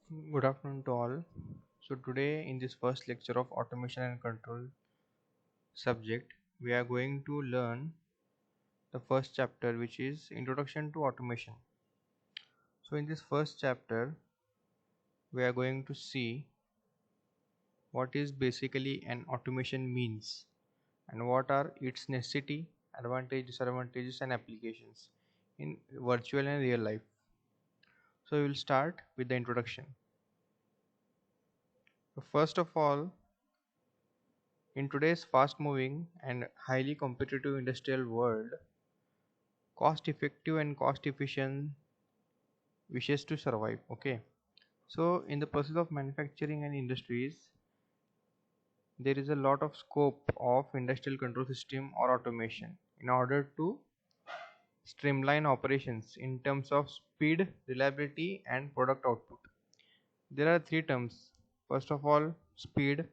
Good afternoon to all. So today in this first lecture of automation and control subject, we are going to learn the first chapter, which is Introduction to Automation. So in this first chapter, we are going to see what is basically an automation means and what are its necessity, advantages, disadvantages and applications in virtual and real life. So we will start with the introduction. So first of all, in today's fast moving and highly competitive industrial world, cost effective and cost efficient wishes to survive. Okay, so in the process of manufacturing and industries, there is a lot of scope of industrial control system or automation in order to streamline operations in terms of speed, reliability and product output. There are three terms: first of all speed,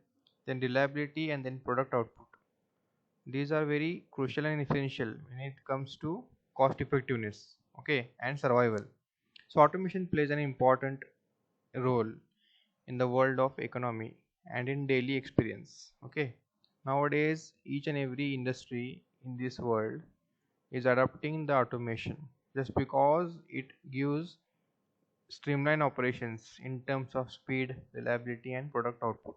then reliability and then product output. These are very crucial and essential when it comes to cost effectiveness, okay, and survival. So automation plays an important role in the world of economy and in daily experience. Okay. Nowadays, each and every industry in this world is adopting the automation just because it gives streamlined operations in terms of speed, reliability, and product output.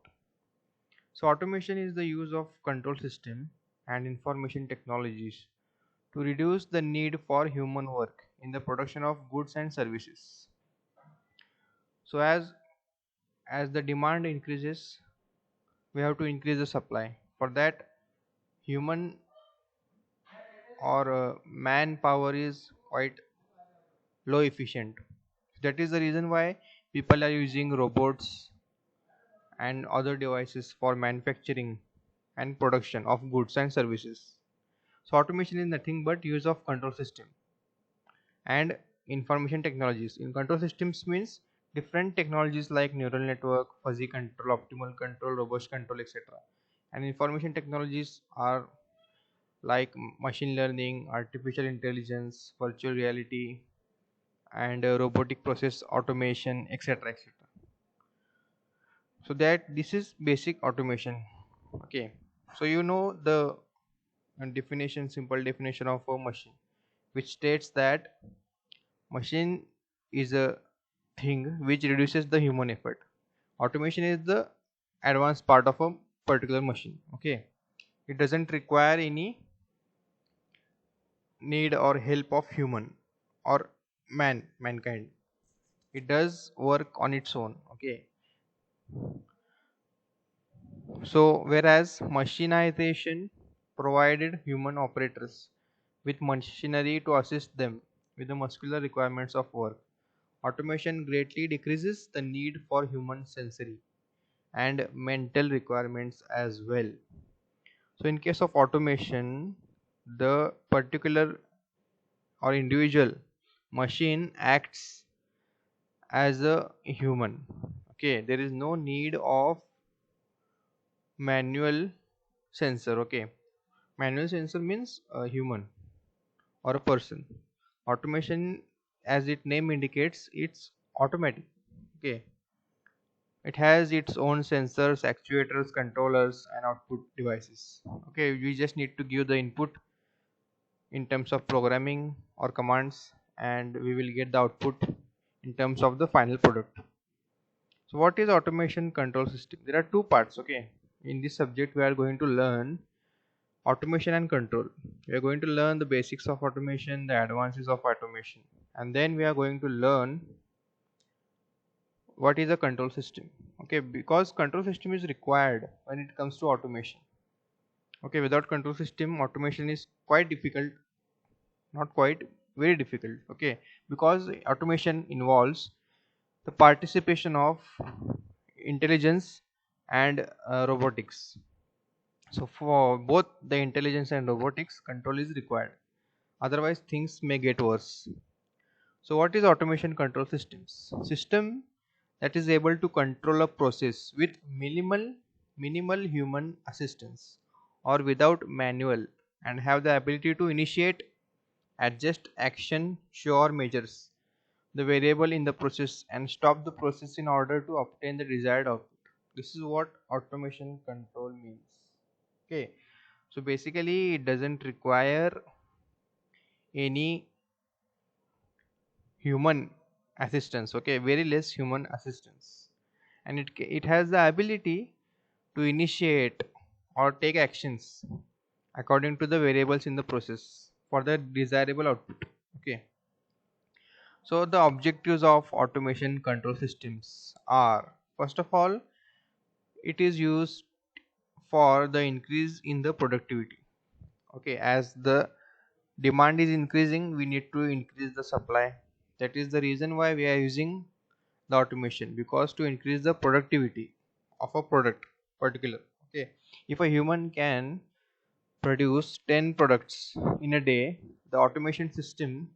So automation is the use of control system and information technologies to reduce the need for human work in the production of goods and services. So as the demand increases, we have to increase the supply. For that, human or manpower is quite low efficient. That is the reason why people are using robots and other devices for manufacturing and production of goods and services. So automation is nothing but use of control system and information technologies. In control systems means different technologies like neural network, fuzzy control, optimal control, robust control, etc. And information technologies are like machine learning, artificial intelligence, virtual reality, and robotic process automation, etc. etc. So that this is basic automation. Okay. So you know the definition, simple definition of a machine, which states that machine is a thing which reduces the human effort. Automation is the advanced part of a particular machine. Okay, it doesn't require any need or help of human or mankind. It does work on its own. Okay, so whereas machinization provided human operators with machinery to assist them with the muscular requirements of work, automation greatly decreases the need for human sensory and mental requirements as well. So in case of automation, the particular or individual machine acts as a human. Okay, there is no need of manual sensor. Okay, manual sensor means a human or a person. Automation, as its name indicates, it's automatic. Okay, it has its own sensors, actuators, controllers and output devices. Okay, we just need to give the input in terms of programming or commands, and we will get the output in terms of the final product. So what is automation control system? There are two parts. Okay, in this subject we are going to learn automation and control. We are going to learn the basics of automation, the advances of automation, and then we are going to learn what is a control system. Okay, because control system is required when it comes to automation. Okay, without control system, automation is quite difficult, not quite, very difficult. Okay, because automation involves the participation of intelligence and robotics. So for both the intelligence and robotics, control is required, otherwise things may get worse. So what is automation control systems? System that is able to control a process with minimal human assistance or without manual, and have the ability to initiate, adjust action, show or measures the variable in the process and stop the process in order to obtain the desired output. This is what automation control means. Okay, so basically it doesn't require any human assistance. Okay, very less human assistance, and it has the ability to initiate or take actions according to the variables in the process for the desirable output. Okay, so the objectives of automation control systems are, first of all, it is used for the increase in the productivity. Okay, as the demand is increasing, we need to increase the supply. That is the reason why we are using the automation, because to increase the productivity of a product particular. Okay, if a human can produce 10 products in a day, the automation system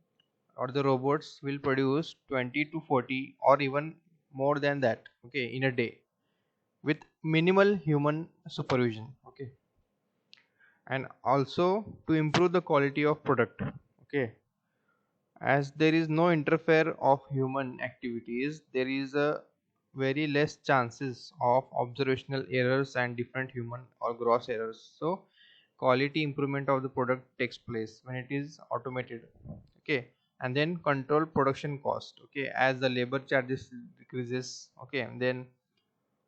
or the robots will produce 20 to 40 or even more than that, okay, in a day, with minimal human supervision. Okay, and also to improve the quality of product. Okay, as there is no interfere of human activities, there is a very less chances of observational errors and different human or gross errors. So quality improvement of the product takes place when it is automated. Okay, and then control production cost. Okay, as the labor charges decreases. Okay, and then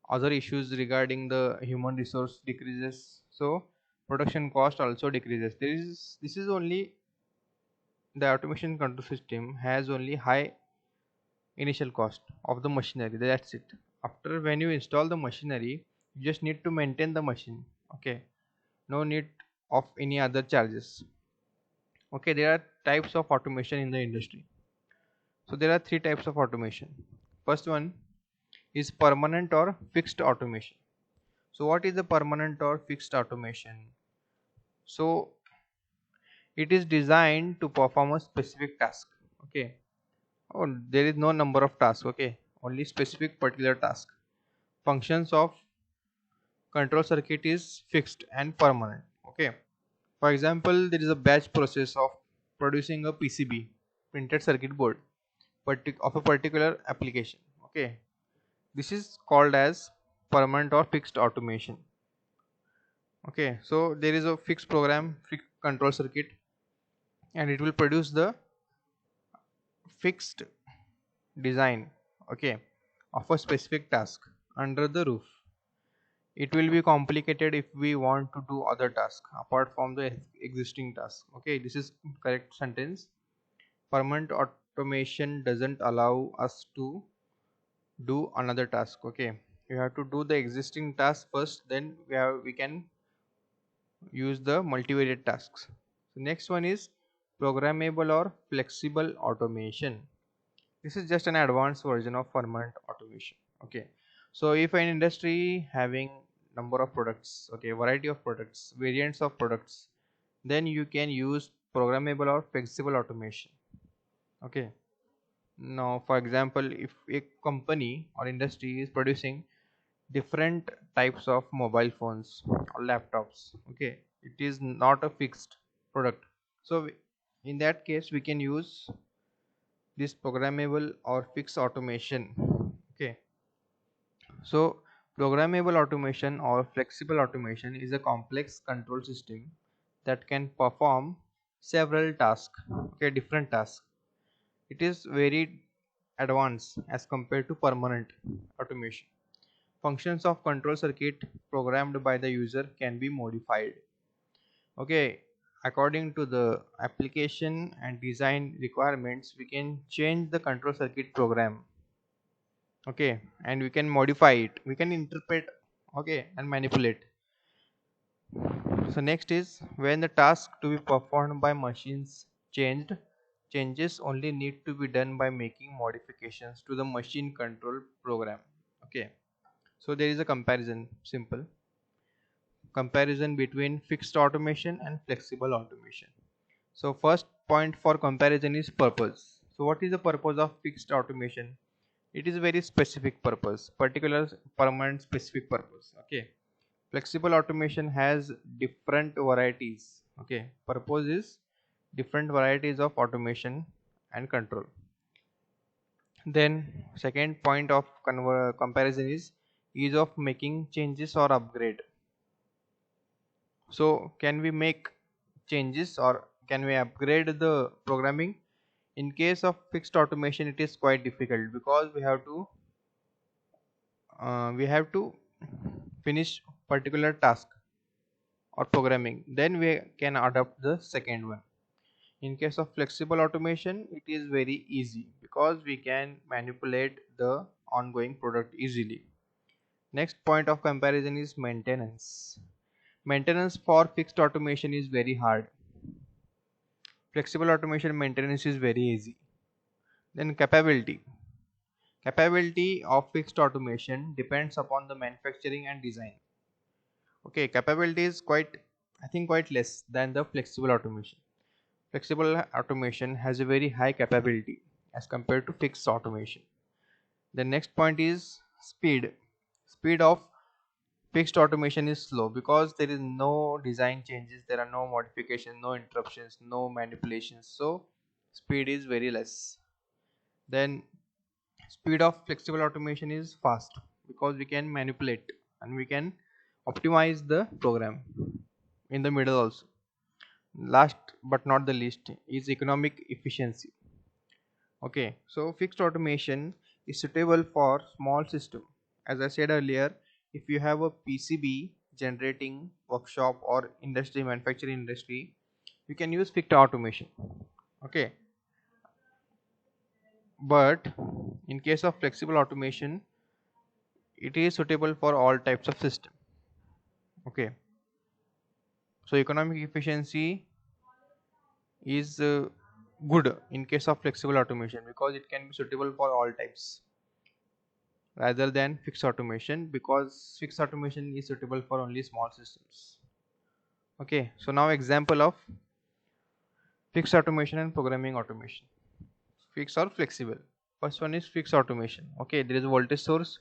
other issues regarding the human resource decreases, so production cost also decreases. This is only, the automation control system has only high initial cost of the machinery. That's it. After when you install the machinery, you just need to maintain the machine. Okay, no need of any other charges. Okay, there are types of automation in the industry. So there are three types of automation. First one is permanent or fixed automation. So what is the permanent or fixed automation? So it is designed to perform a specific task. Okay, oh, there is no number of tasks. Okay, only specific particular task. Functions of control circuit is fixed and permanent. Okay, for example, there is a batch process of producing a PCB, printed circuit board, of a particular application. Okay, this is called as permanent or fixed automation. Okay, so there is a fixed program, fixed control circuit, and it will produce the fixed design, okay, of a specific task under the roof. It will be complicated if we want to do other tasks apart from the existing task. Okay, this is correct sentence. Permanent automation doesn't allow us to do another task. Okay, you have to do the existing task first, then we can use the multivariate tasks. The next one is programmable or flexible automation. This is just an advanced version of permanent automation. Okay, so if an industry having number of products, okay, variety of products, variants of products, then you can use programmable or flexible automation. Okay, now for example, if a company or industry is producing different types of mobile phones or laptops, okay, it is not a fixed product. So in that case we can use this programmable or fixed automation. Okay, so programmable automation or flexible automation is a complex control system that can perform several tasks, okay, different tasks. It is very advanced as compared to permanent automation. Functions of control circuit programmed by the user can be modified. Okay, according to the application and design requirements, we can change the control circuit program. Okay, and we can modify it, we can interpret, okay, and manipulate. So next is when the task to be performed by machines changes only need to be done by making modifications to the machine control program. Okay, so there is a comparison, simple comparison between fixed automation and flexible automation. So first point for comparison is purpose. So what is the purpose of fixed automation? It is a very specific purpose, particular, permanent, specific purpose. Okay, flexible automation has different varieties. Okay, purpose is different varieties of automation and control. Then second point of comparison is ease of making changes or upgrade. So can we make changes or can we upgrade the programming? In case of fixed automation, it is quite difficult because we have to finish particular task or programming. Then we can adopt the second one. In case of flexible automation, it is very easy because we can manipulate the ongoing product easily. Next point of comparison is maintenance. Maintenance for fixed automation is very hard. Flexible automation maintenance is very easy. Then capability. Capability of fixed automation depends upon the manufacturing and design. Okay, capability is quite less than the flexible automation. Flexible automation has a very high capability as compared to fixed automation. The next point is speed. Speed of fixed automation is slow because there is no design changes, there are no modifications, no interruptions, no manipulations. So speed is very less. Then speed of flexible automation is fast because we can manipulate and we can optimize the program in the middle also. Last but not the least is economic efficiency. Okay, so fixed automation is suitable for small system. As I said earlier, if you have a PCB generating workshop or industry, manufacturing industry, you can use fixed automation. Okay, but in case of flexible automation, it is suitable for all types of system. Okay, so economic efficiency is good in case of flexible automation because it can be suitable for all types rather than fixed automation because fixed automation is suitable for only small systems. Okay, so now example of fixed automation and programming automation. Fixed or flexible. First one is fixed automation. Okay, there is a voltage source,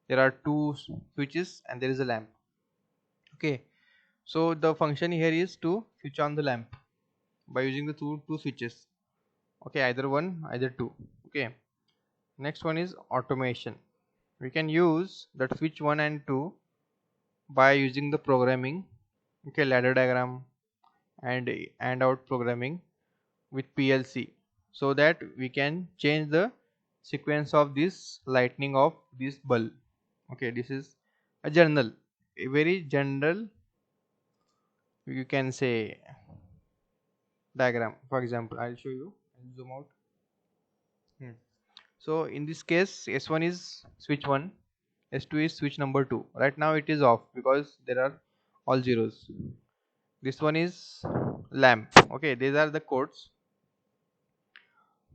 there are two switches and there is a lamp. Okay, so the function here is to switch on the lamp by using the two switches. Okay, either one, either two. Okay, next one is automation. We can use that switch 1 and 2 by using the programming. Okay, ladder diagram and out programming with PLC so that we can change the sequence of this lightning of this bulb. Okay, this is a very general, you can say, diagram. For example, I'll show you. I'll zoom out. So in this case, S1 is switch 1, S2 is switch number 2. Right now it is off because there are all zeros. This one is lamp. Okay, these are the codes.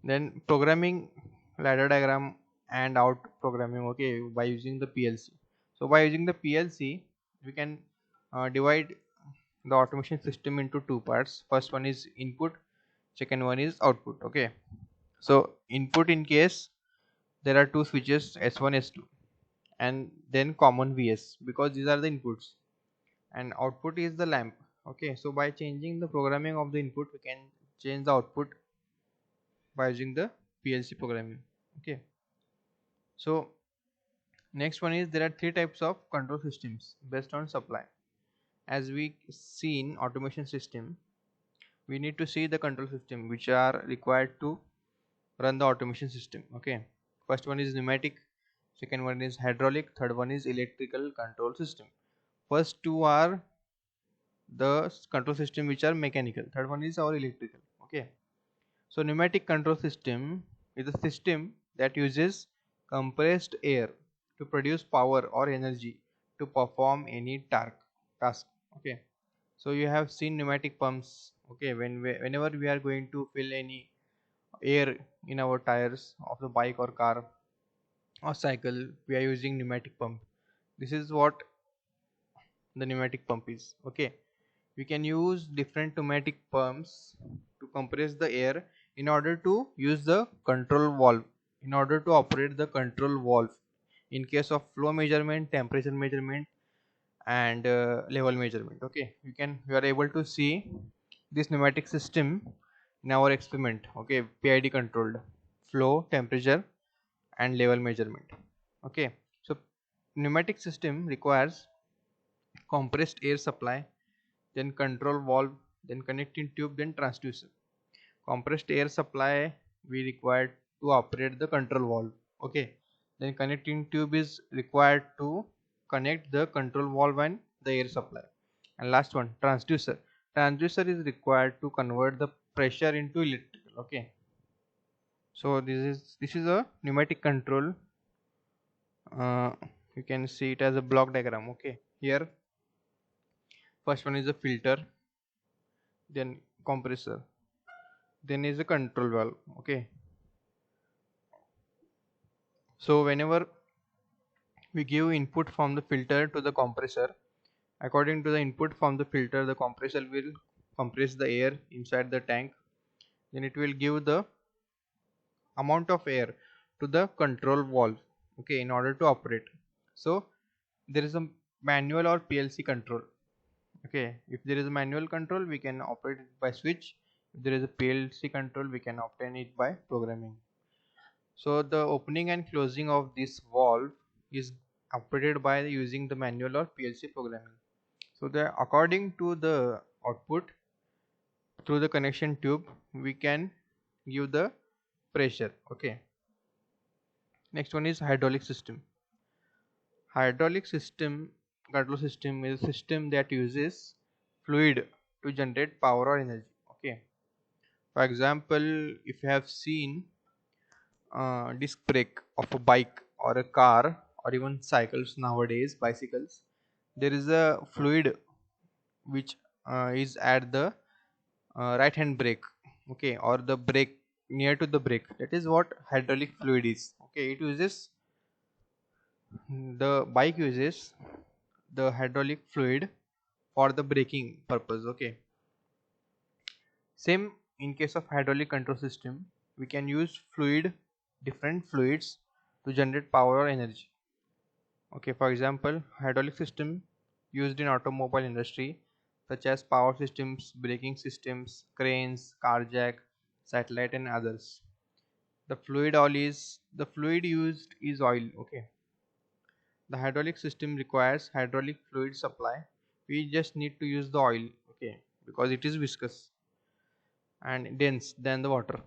Then programming, ladder diagram and out programming. Okay, by using the PLC. So by using the PLC, we can divide the automation system into two parts. First one is input, second one is output. Okay, so input, in case there are two switches S1 S2 and then common VS because these are the inputs, and output is the lamp. Okay, so by changing the programming of the input, we can change the output by using the PLC programming. Okay, so next one is there are three types of control systems based on supply. As we see in automation system, we need to see the control system which are required to run the automation system. Okay, first one is pneumatic, second one is hydraulic, third one is electrical control system. First two are the control system which are mechanical, third one is our electrical. Okay, so pneumatic control system is a system that uses compressed air to produce power or energy to perform any task. Okay, so you have seen pneumatic pumps. Okay, whenever we are going to fill any air in our tires of the bike or car or cycle, we are using pneumatic pump. This is what the pneumatic pump is. Okay, we can use different pneumatic pumps to compress the air in order to use the control valve, in order to operate the control valve in case of flow measurement, temperature measurement and level measurement. Okay, you are able to see this pneumatic system in our experiment. Okay, PID controlled flow, temperature and level measurement. Okay, so pneumatic system requires compressed air supply, then control valve, then connecting tube, then transducer. Compressed air supply we required to operate the control valve. Okay, then connecting tube is required to connect the control valve and the air supply. And last one, transducer is required to convert the pressure into electrical. Okay, so this is a pneumatic control. uh, you can see it as a block diagram. Okay, here first one is a filter, then compressor, then is a control valve. Okay, so whenever we give input from the filter to the compressor, according to the input from the filter, the compressor will compress the air inside the tank, then it will give the amount of air to the control valve, okay, in order to operate. So there is a manual or PLC control. Okay, if there is a manual control, we can operate it by switch. If there is a PLC control, we can obtain it by programming. So the opening and closing of this valve is operated by using the manual or PLC programming. So the according to the output through the connection tube, we can give the pressure. Okay, next one is hydraulic system. Hydraulic system control system is a system that uses fluid to generate power or energy. Okay, for example, if you have seen disc brake of a bike or a car or even cycles, nowadays bicycles, there is a fluid which is at the right hand brake, okay, or the brake near to the brake. That is what hydraulic fluid is. Okay, it uses, the bike uses the hydraulic fluid for the braking purpose. Okay, same in case of hydraulic control system, we can use different fluids to generate power or energy. Okay, for example, hydraulic system used in automobile industry such as power systems, braking systems, cranes, car jack, satellite and others. The fluid used is oil. Okay, the hydraulic system requires hydraulic fluid supply. We just need to use the oil. Okay, because it is viscous and dense than the water.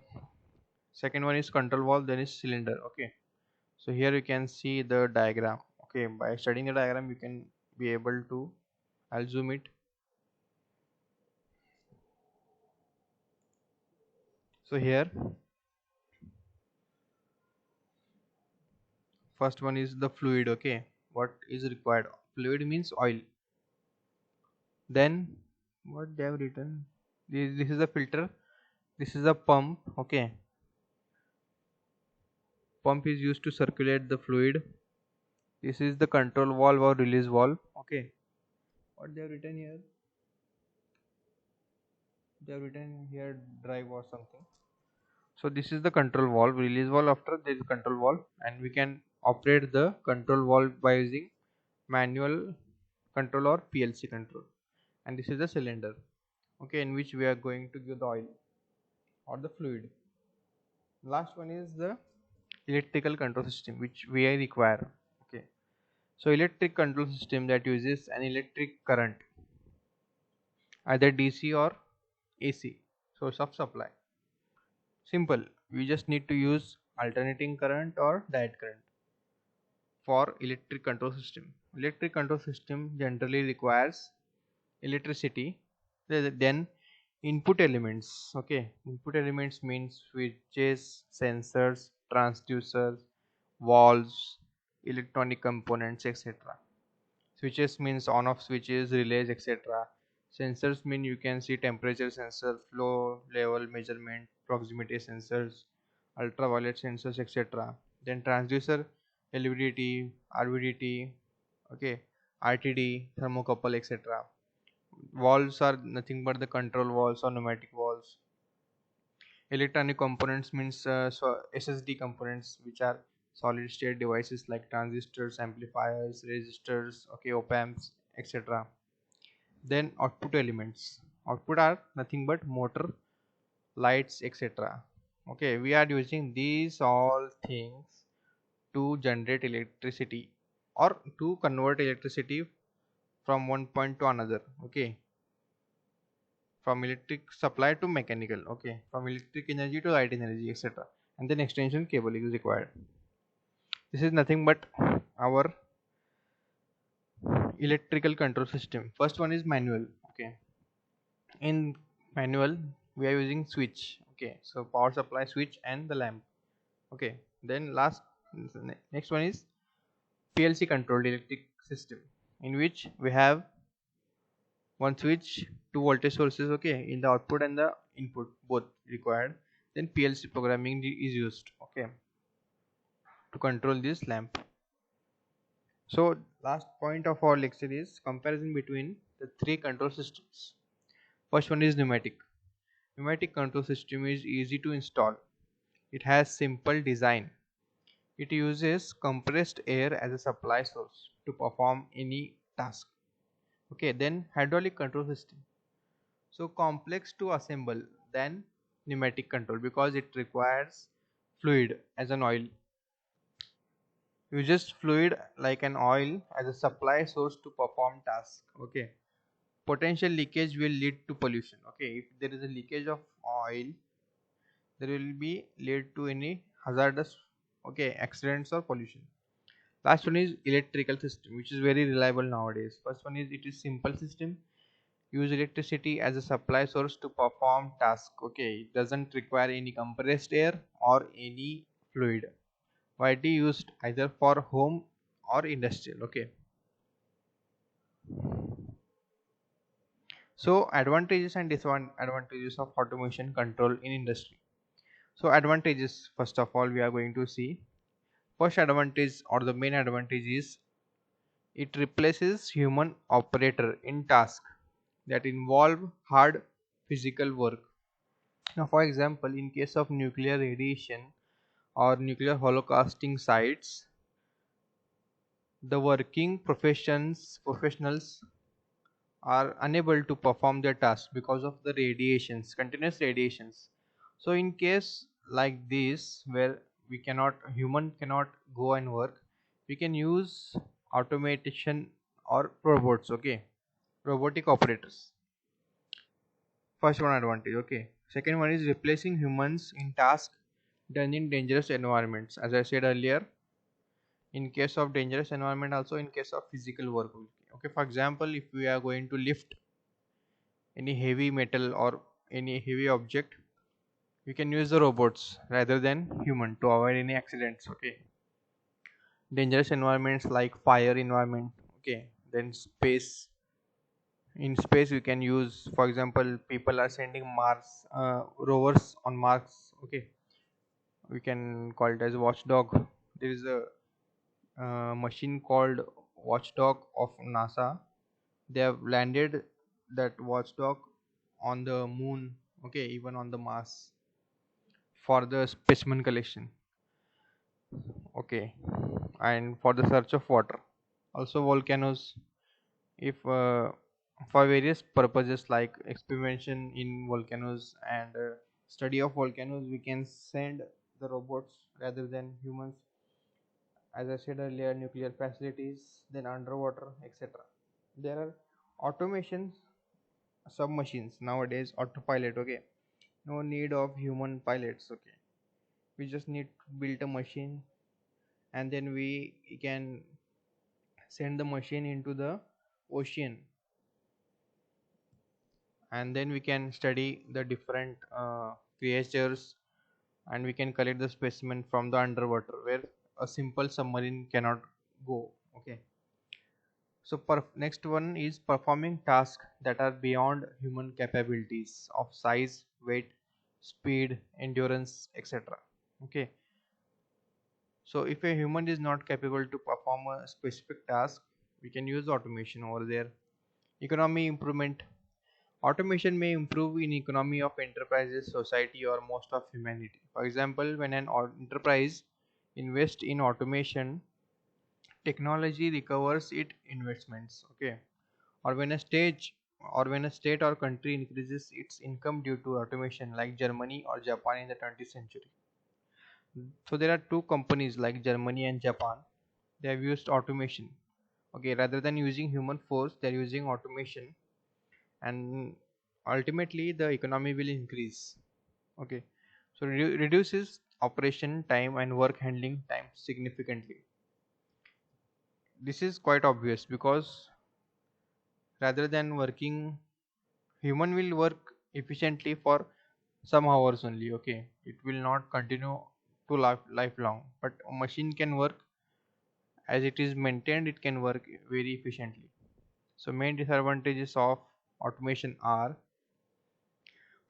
Second one is control valve, then is cylinder. Okay, so here you can see the diagram. Okay, by studying the diagram you can be able to, I'll zoom it. So here first one is the fluid. Okay, what is required? Fluid means oil. Then what they have written, this is a filter, this is a pump. Okay, pump is used to circulate the fluid. This is the control valve or release valve. Okay, what they have written here, they have written here drive or something. So this is the control valve, release valve. After there is control valve, and we can operate the control valve by using manual control or PLC control. And this is the cylinder, okay, in which we are going to give the oil or the fluid. Last one is the electrical control system which we require. Okay, so electric control system that uses an electric current, either DC or AC source of supply. Simple, we just need to use alternating current or direct current for electric control system. Electric control system generally requires electricity, then input elements. Okay, input elements means switches, sensors, transducers, valves, electronic components, etc. Switches means on off switches, relays, etc. Sensors mean you can see temperature sensor, flow level measurement, proximity sensors, ultraviolet sensors, etc. Then transducer, LVDT, RVDT, okay, RTD, thermocouple, etc. Valves are nothing but the control valves or pneumatic valves. Electronic components means SSD components, which are solid state devices like transistors, amplifiers, resistors, okay, op amps, etc. Then output elements. Output are nothing but motor, lights, etc. Okay, we are using these all things to generate electricity or to convert electricity from one point to another. Okay, from electric supply to mechanical. Okay, from electric energy to light energy, etc. And then extension cable is required. This is nothing but our electrical control system. First one is manual. Okay, in manual we are using switch. Okay, so power supply switch and the lamp. Okay, then next one is PLC controlled electric system, in which we have one switch, two voltage sources, okay, in the output and the input both required. Then PLC programming is used, okay, to control this lamp. So last point of our lecture is comparison between the three control systems. First one is pneumatic. Pneumatic control system is easy to install. It has simple design. It uses compressed air as a supply source to perform any task. Okay, then hydraulic control system. So complex to assemble than pneumatic control because it requires fluid as an oil. Uses fluid like an oil as a supply source to perform task. Okay, potential leakage will lead to pollution. Okay, if there is a leakage of oil, there will be lead to any hazardous, okay, accidents or pollution. Last one is electrical system, which is very reliable nowadays. First one is it is simple system, use electricity as a supply source to perform task. Okay, it doesn't require any compressed air or any fluid. Widely used either for home or industrial. Okay, so advantages and disadvantages of automation control in industry. So advantages, first of all, we are going to see. First advantage or the main advantage is it replaces human operator in tasks that involve hard physical work. Now, for example, in case of nuclear radiation or nuclear holocausting sites, the working professionals are unable to perform their tasks because of the radiations, continuous radiations. So in case like this, where human cannot go and work, we can use automation or robots. Okay, robotic operators. First one advantage. Okay, second one is replacing humans in tasks done in dangerous environments. As I said earlier, in case of dangerous environment, also in case of physical work. Okay, for example, if we are going to lift any heavy metal or any heavy object, we can use the robots rather than human to avoid any accidents. Okay, dangerous environments like fire environment. Okay, then space. In space we can use, for example, people are sending Mars rovers on Mars. Okay, we can call it as watchdog. There is a machine called watchdog of NASA. They have landed that watchdog on the moon, okay, even on the Mars, for the specimen collection. Okay, and for the search of water. Also volcanoes, if for various purposes like experimentation in volcanoes and study of volcanoes, we can send the robots rather than humans. As I said earlier, nuclear facilities, then underwater, etc. There are automations, submachines nowadays, autopilot. Okay, no need of human pilots. Okay, we just need to build a machine, and then we can send the machine into the ocean, and then we can study the different creatures, and we can collect the specimen from the underwater where a simple submarine cannot go. Okay, so next one is performing tasks that are beyond human capabilities of size, weight, speed, endurance, etc. Okay, so if a human is not capable to perform a specific task, we can use automation over there. Economy improvement. Automation may improve in economy of enterprises, society, or most of humanity. For example, when an enterprise invests in automation, technology recovers its investments. Okay, or when a state or country increases its income due to automation, like Germany or Japan in the 20th century. So there are two companies like Germany and Japan. They have used automation. Okay, rather than using human force, they are using automation, and ultimately the economy will increase. Okay, so reduces operation time and work handling time significantly. This is quite obvious because rather than working, human will work efficiently for some hours only. Okay, it will not continue to lifelong, but a machine can work as it is maintained. It can work very efficiently. So main disadvantages of automation are: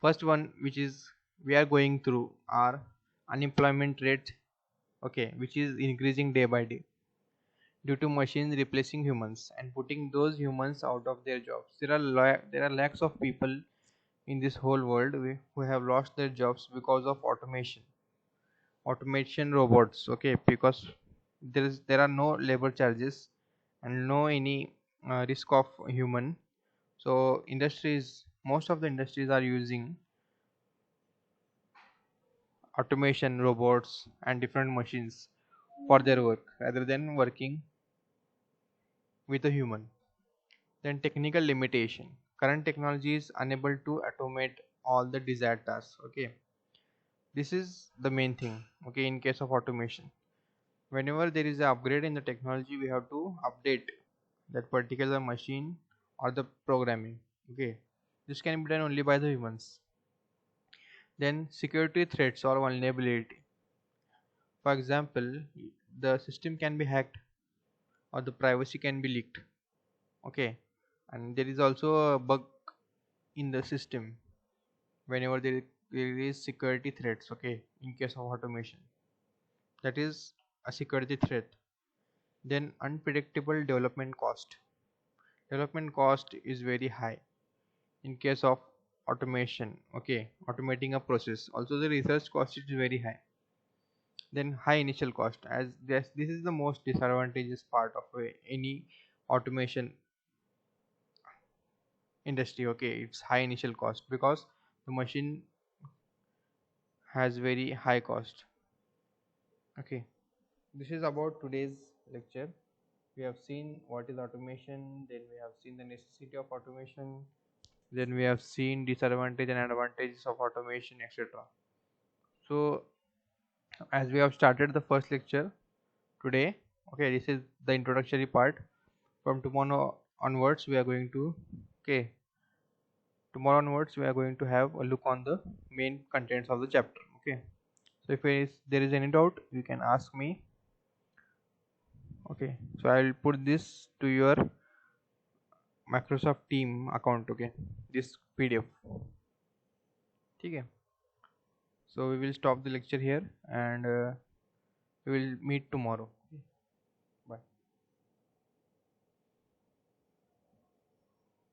first one, which is we are going through, are unemployment rate, okay, which is increasing day by day due to machines replacing humans and putting those humans out of their jobs. There are lakhs of people in this whole world who have lost their jobs because of automation robots. Okay, because there are no labor charges and no any risk of human. So most of the industries are using automation robots and different machines for their work rather than working with a human. Then technical limitation: current technology is unable to automate all the desired tasks. Okay, this is the main thing. Okay, in case of automation, whenever there is an upgrade in the technology, we have to update that particular machine or the programming. Okay, this can be done only by the humans. Then security threats or vulnerability: for example, the system can be hacked or the privacy can be leaked. Okay, and there is also a bug in the system whenever there is security threats. Okay, in case of automation, that is a security threat. Then unpredictable development cost is very high in case of automation. Okay, automating a process, also the research cost is very high. Then high initial cost, as this is the most disadvantageous part of any automation industry. Okay, it's high initial cost because the machine has very high cost. Okay, this is about today's lecture. We have seen what is automation, then we have seen the necessity of automation, then we have seen disadvantage and advantages of automation, etc. So as we have started the first lecture today, okay, this is the introductory part. From tomorrow onwards we are going to, okay, tomorrow onwards we are going to have a look on the main contents of the chapter. Okay, so if there is any doubt, you can ask me. Okay, so I will put this to your Microsoft Team account. Okay, this PDF. Okay, so we will stop the lecture here, and we will meet tomorrow.